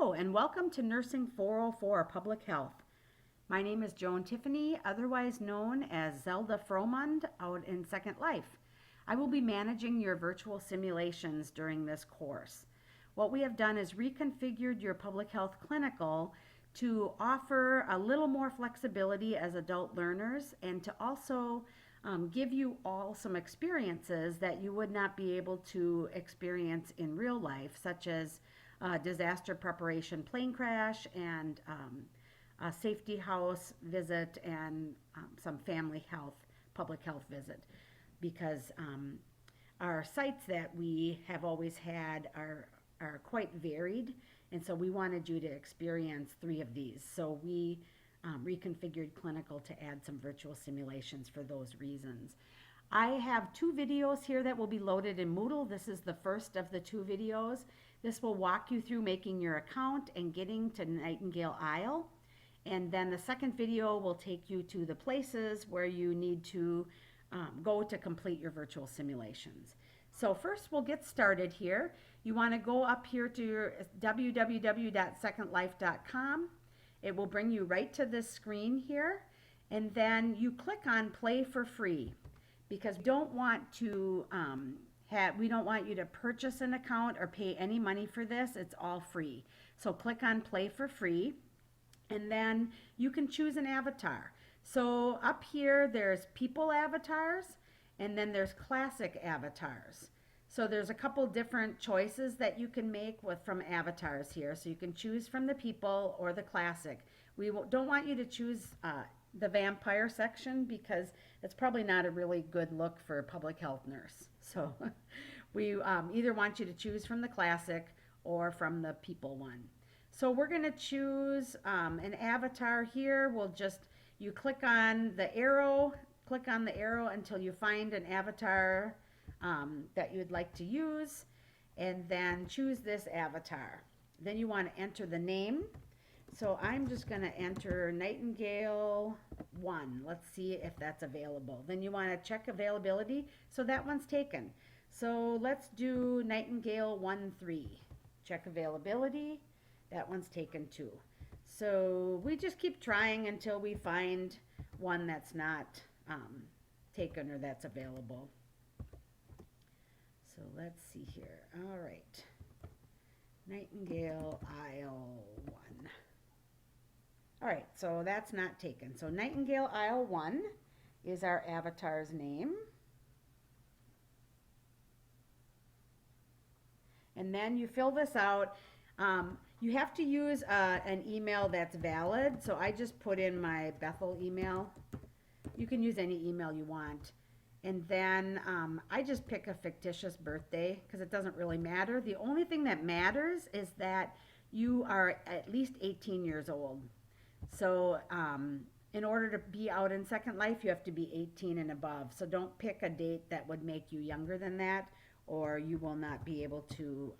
Hello and welcome to Nursing 404 Public Health. My name is Joan Tiffany, otherwise known as Zelda Fromund out in Second Life. I will be managing your virtual simulations during this course. What we have done is reconfigured your public health clinical to offer a little more flexibility as adult learners and to also give you all some experiences that you would not be able to experience in real life, such as disaster preparation plane crash and a safety house visit and some family health, public health visit. Because our sites that we have always had are quite varied, and so we wanted you to experience 3 of these. So we reconfigured clinical to add some virtual simulations for those reasons. I have 2 videos here that will be loaded in Moodle. This is the first of the 2 videos. This will walk you through making your account and getting to Nightingale Isle. And then the second video will take you to the places where you need to go to complete your virtual simulations. So first we'll get started here. You want to go up here to your www.secondlife.com. It will bring you right to this screen here. And then you click on Play for Free, because we don't want you to purchase an account or pay any money for this. It's all free. So click on Play for Free, and then you can choose an avatar. So up here there's people avatars, and then there's classic avatars. So there's a couple different choices that you can make from avatars here. So you can choose from the people or the classic. We don't want you to choose the vampire section, because it's probably not a really good look for a public health nurse. So we either want you to choose from the classic or from the people one. So we're going to choose an avatar here. You click on the arrow until you find an avatar that you'd like to use, and then choose this avatar. Then you want to enter the name. So I'm just going to enter Nightingale 1. Let's see if that's available. Then you want to check availability. So that one's taken. So let's do Nightingale 1-3. Check availability. That one's taken too. So we just keep trying until we find one that's not taken or that's available. So let's see here. All right. Nightingale Isle 1. All right, so that's not taken. So Nightingale Isle 1 is our avatar's name. And then you fill this out. You have to use an email that's valid. So I just put in my Bethel email. You can use any email you want. And then I just pick a fictitious birthday because it doesn't really matter. The only thing that matters is that you are at least 18 years old. So in order to be out in Second Life, you have to be 18 and above. So don't pick a date that would make you younger than that, or you will not be able to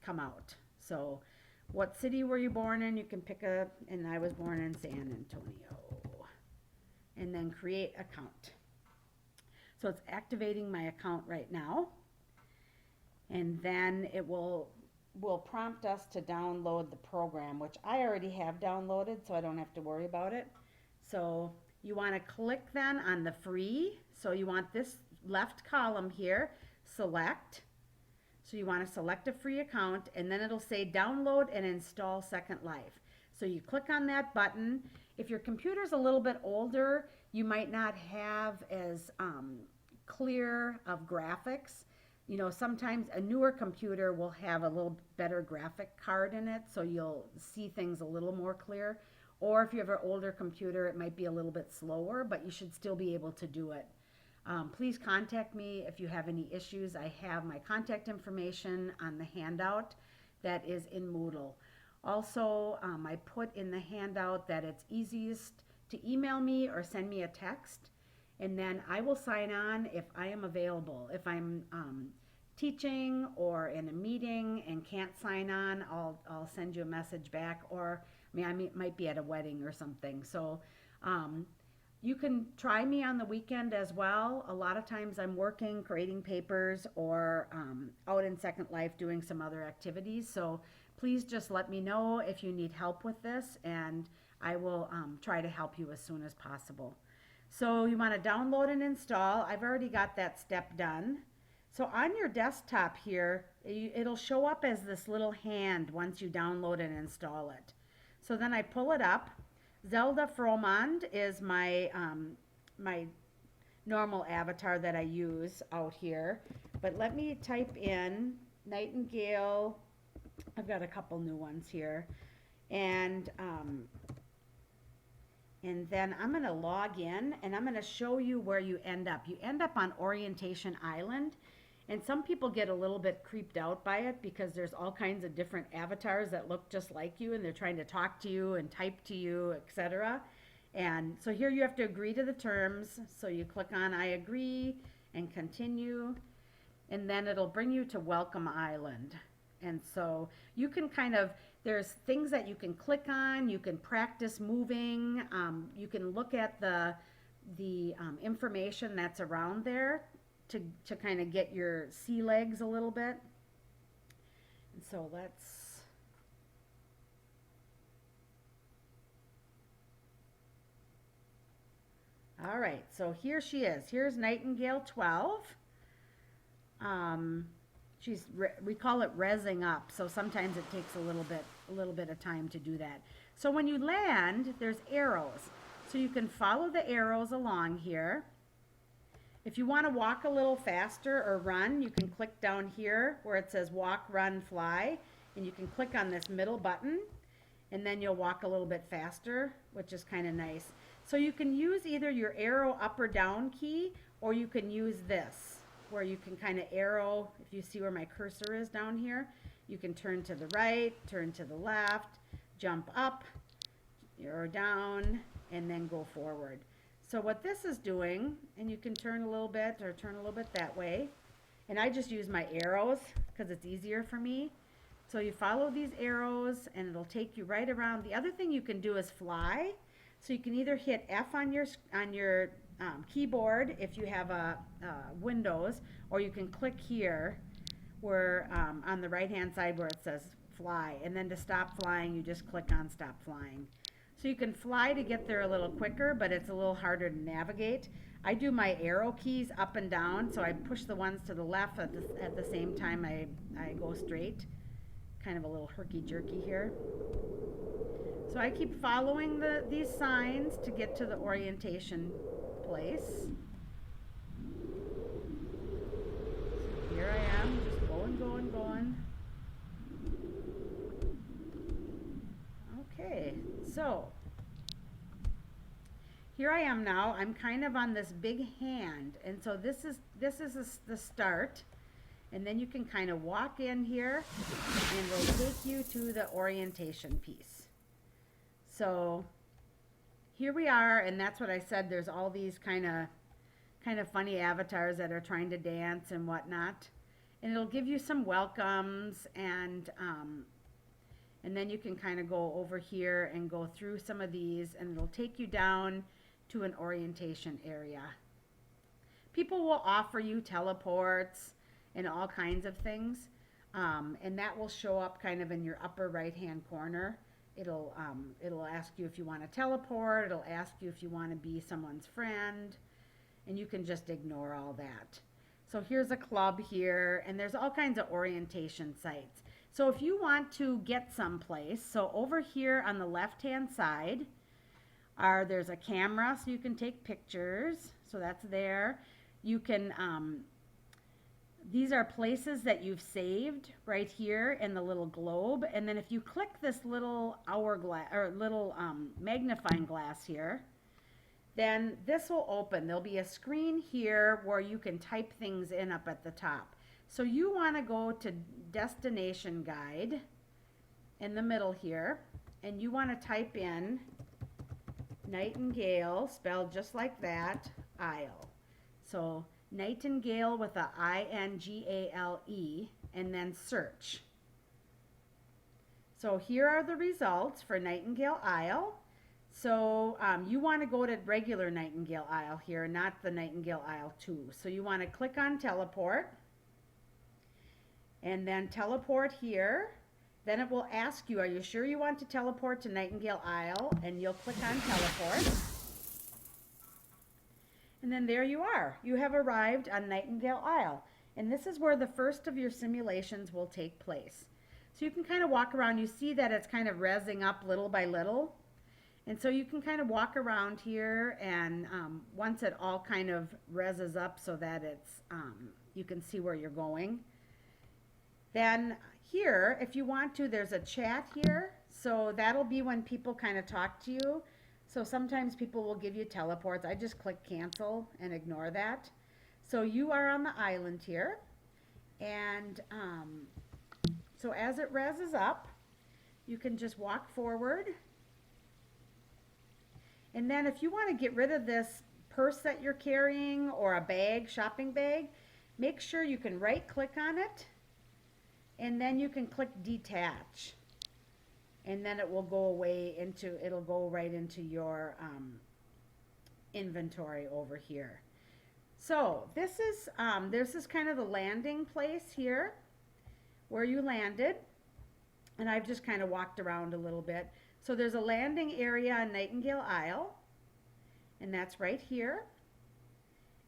come out. So what city were you born in? You can pick and I was born in San Antonio. And then create account. So it's activating my account right now. And then it will prompt us to download the program, which I already have downloaded, so I don't have to worry about it. So you want to click then on the free. So you want this left column here, select. So you want to select a free account, and then it'll say download and install Second Life. So you click on that button. If your computer's a little bit older, you might not have as clear of graphics. You know, sometimes a newer computer will have a little better graphic card in it, so you'll see things a little more clear. Or if you have an older computer, it might be a little bit slower, but you should still be able to do it. Please contact me if you have any issues. I have my contact information on the handout that is in Moodle. Also, I put in the handout that it's easiest to email me or send me a text, and then I will sign on if I am available. If I'm teaching or in a meeting and can't sign on, I'll send you a message back. Or I might be at a wedding or something. So You can try me on the weekend as well. A lot of times I'm working, creating papers, or out in Second Life doing some other activities. So please just let me know if you need help with this, and I will try to help you as soon as possible. So you want to download and install. I've already got that step done. So on your desktop here, it'll show up as this little hand once you download and install it. So then I pull it up. Zelda Fromond is my normal avatar that I use out here. But let me type in Nightingale. I've got a couple new ones here. And then I'm going to log in and I'm going to show you where you end up. You end up on Orientation Island. And some people get a little bit creeped out by it because there's all kinds of different avatars that look just like you and they're trying to talk to you and type to you, etc. And so here you have to agree to the terms. So you click on I agree and continue. And then it'll bring you to Welcome Island. And so you can there's things that you can click on. You can practice moving. You can look at the information that's around there to kind of get your sea legs a little bit. And so let's, all right, so here she is. Here's Nightingale 12. We call it rezzing up, so sometimes it takes a little bit of time to do that. So when you land, there's arrows. So you can follow the arrows along here. If you want to walk a little faster or run, you can click down here where it says walk, run, fly, and you can click on this middle button, and then you'll walk a little bit faster, which is kind of nice. So you can use either your arrow up or down key, or you can use this, where you can kind of arrow. If you see where my cursor is down here, you can turn to the right, turn to the left, jump up or down, and then go forward. So what this is doing, and you can turn a little bit or turn a little bit that way, and I just use my arrows because it's easier for me. So you follow these arrows and it'll take you right around. The other thing you can do is fly. So you can either hit F on your keyboard if you have a Windows, or you can click here where on the right hand side where it says fly, and then to stop flying you just click on stop flying. So you can fly to get there a little quicker, but it's a little harder to navigate. I do my arrow keys up and down, so I push the ones to the left at the same time I go straight. Kind of a little herky-jerky here. So I keep following these signs to get to the orientation place. So here I am, just going. Okay, so here I am now. I'm kind of on this big hand, and so this is the start, and then you can kind of walk in here and it'll take you to the orientation piece. So here we are, and that's what I said, there's all these kind of funny avatars that are trying to dance and whatnot, and it'll give you some welcomes, and then you can kind of go over here and go through some of these, and it'll take you down to an orientation area. People will offer you teleports and all kinds of things, and that will show up kind of in your upper right hand corner. It'll ask you if you want to teleport, it'll ask you if you want to be someone's friend, and you can just ignore all that. So here's a club here, and there's all kinds of orientation sites. So if you want to get someplace, so over here on the left-hand side, there's a camera, so you can take pictures. So that's there. You can, these are places that you've saved right here in the little globe. And then if you click this little hourglass or little magnifying glass here, then this will open. There'll be a screen here where you can type things in up at the top. So you want to go to destination guide in the middle here, and you want to type in Nightingale, spelled just like that, Isle. So Nightingale with a I-N-G-A-L-E, and then search. So here are the results for Nightingale Isle. So you want to go to regular Nightingale Isle here, not the Nightingale Isle 2. So you want to click on teleport and then teleport here. Then it will ask you, are you sure you want to teleport to Nightingale Isle? And you'll click on teleport. And then there you are. You have arrived on Nightingale Isle. And this is where the first of your simulations will take place. So you can kind of walk around. You see that it's kind of rezzing up little by little. And so you can kind of walk around here, and once it all kind of rezzes up so that it's you can see where you're going. Then here, if you want to, there's a chat here. So that'll be when people kind of talk to you. So sometimes people will give you teleports. I just click cancel and ignore that. So you are on the island here. And so as it rezzes up, you can just walk forward. And then if you want to get rid of this purse that you're carrying or a bag, shopping bag, make sure you can right click on it and then you can click detach. And then it will go away it'll go right into your inventory over here. So this is kind of the landing place here where you landed. And I've just kind of walked around a little bit. So there's a landing area on Nightingale Isle, and that's right here.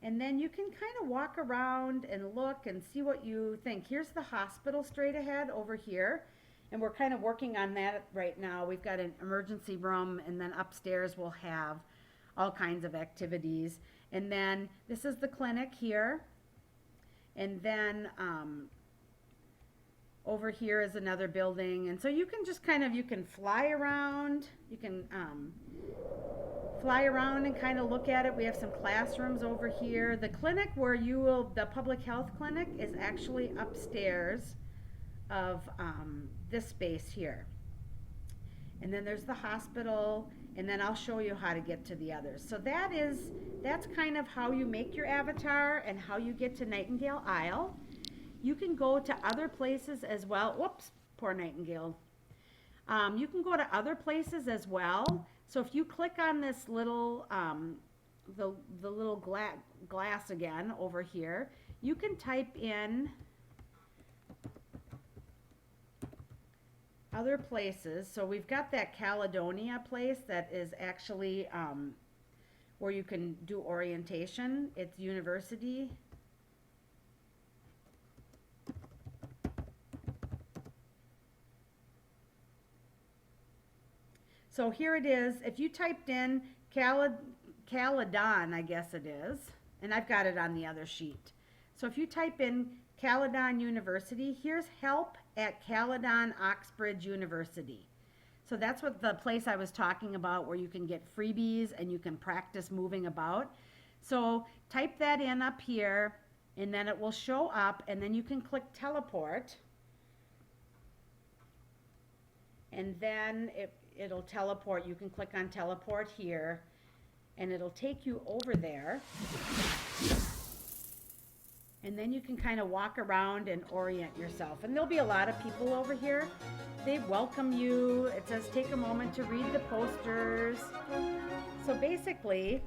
And then you can kind of walk around and look and see what you think. Here's the hospital straight ahead over here, and we're kind of working on that right now. We've got an emergency room, and then upstairs we'll have all kinds of activities. And then this is the clinic here, and then over here is another building. And so you can just you can fly around. You can fly around and kind of look at it. We have some classrooms over here. The clinic the public health clinic is actually upstairs of this space here. And then there's the hospital, and then I'll show you how to get to the others. So that's kind of how you make your avatar and how you get to Nightingale Isle. You can go to other places as well. Whoops, poor Nightingale. You can go to other places as well. So if you click on this little, the little glass again over here, you can type in other places. So we've got that Caledonia place that is actually where you can do orientation. It's university. So here it is. If you typed in Caledon, I guess it is, and I've got it on the other sheet. So if you type in Caledon University, here's help at Caledon Oxbridge University. So that's what the place I was talking about, where you can get freebies and you can practice moving about. So type that in up here, and then it will show up, and then you can click teleport. And then it'll teleport. You can click on teleport here, and it'll take you over there. And then you can kind of walk around and orient yourself. And there'll be a lot of people over here. They welcome you. It says take a moment to read the posters. So basically,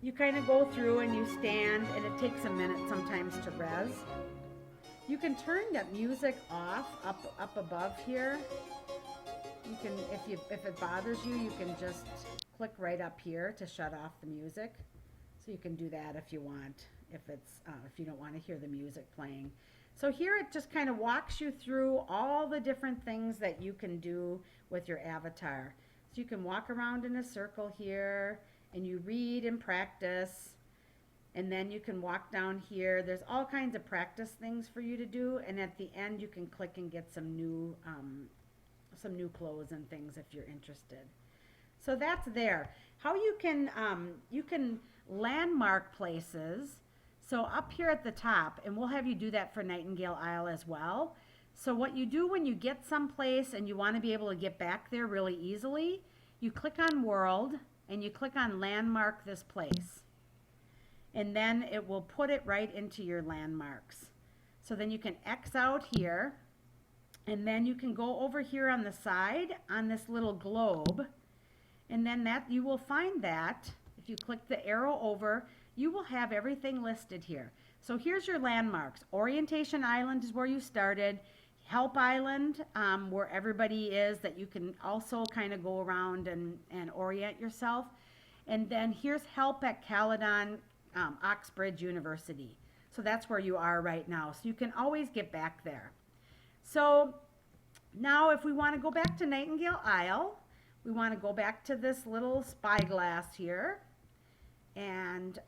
you kind of go through and you stand, and it takes a minute sometimes to res. You can turn that music off up above here. You can, if it bothers you, you can just click right up here to shut off the music. So you can do that if you want, if you don't want to hear the music playing. So here it just kind of walks you through all the different things that you can do with your avatar. So you can walk around in a circle here, and you read and practice. And then you can walk down here. There's all kinds of practice things for you to do. And at the end, you can click and get some new clothes and things if you're interested. So that's there. How you can landmark places. So up here at the top, and we'll have you do that for Nightingale Isle as well. So what you do when you get someplace and you want to be able to get back there really easily, you click on World and you click on Landmark this place. And then it will put it right into your landmarks. So then you can X out here, and then you can go over here on the side on this little globe, And then that you will find that if you click the arrow over, you will have everything listed here. So here's your landmarks. Orientation Island is where you started. Help Island, where everybody is, that you can also kind of go around and orient yourself. And then here's Help at Caledon Oxbridge University. So that's where you are right now. So you can always get back there. So now if we want to go back to Nightingale Isle, we want to go back to this little spyglass here and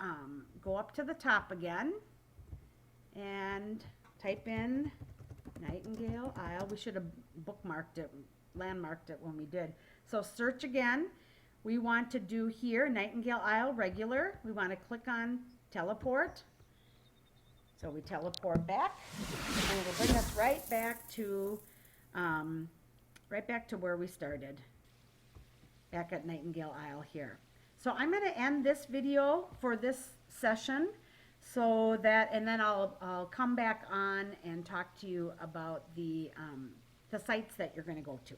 go up to the top again and type in Nightingale Isle. We should have bookmarked it, landmarked it when we did. So search again. We want to do here Nightingale Isle regular. We want to click on teleport. So we teleport back, and it'll bring us right back to where we started, back at Nightingale Isle here. So I'm going to end this video for this session, so that, and then I'll come back on and talk to you about the sites that you're going to go to.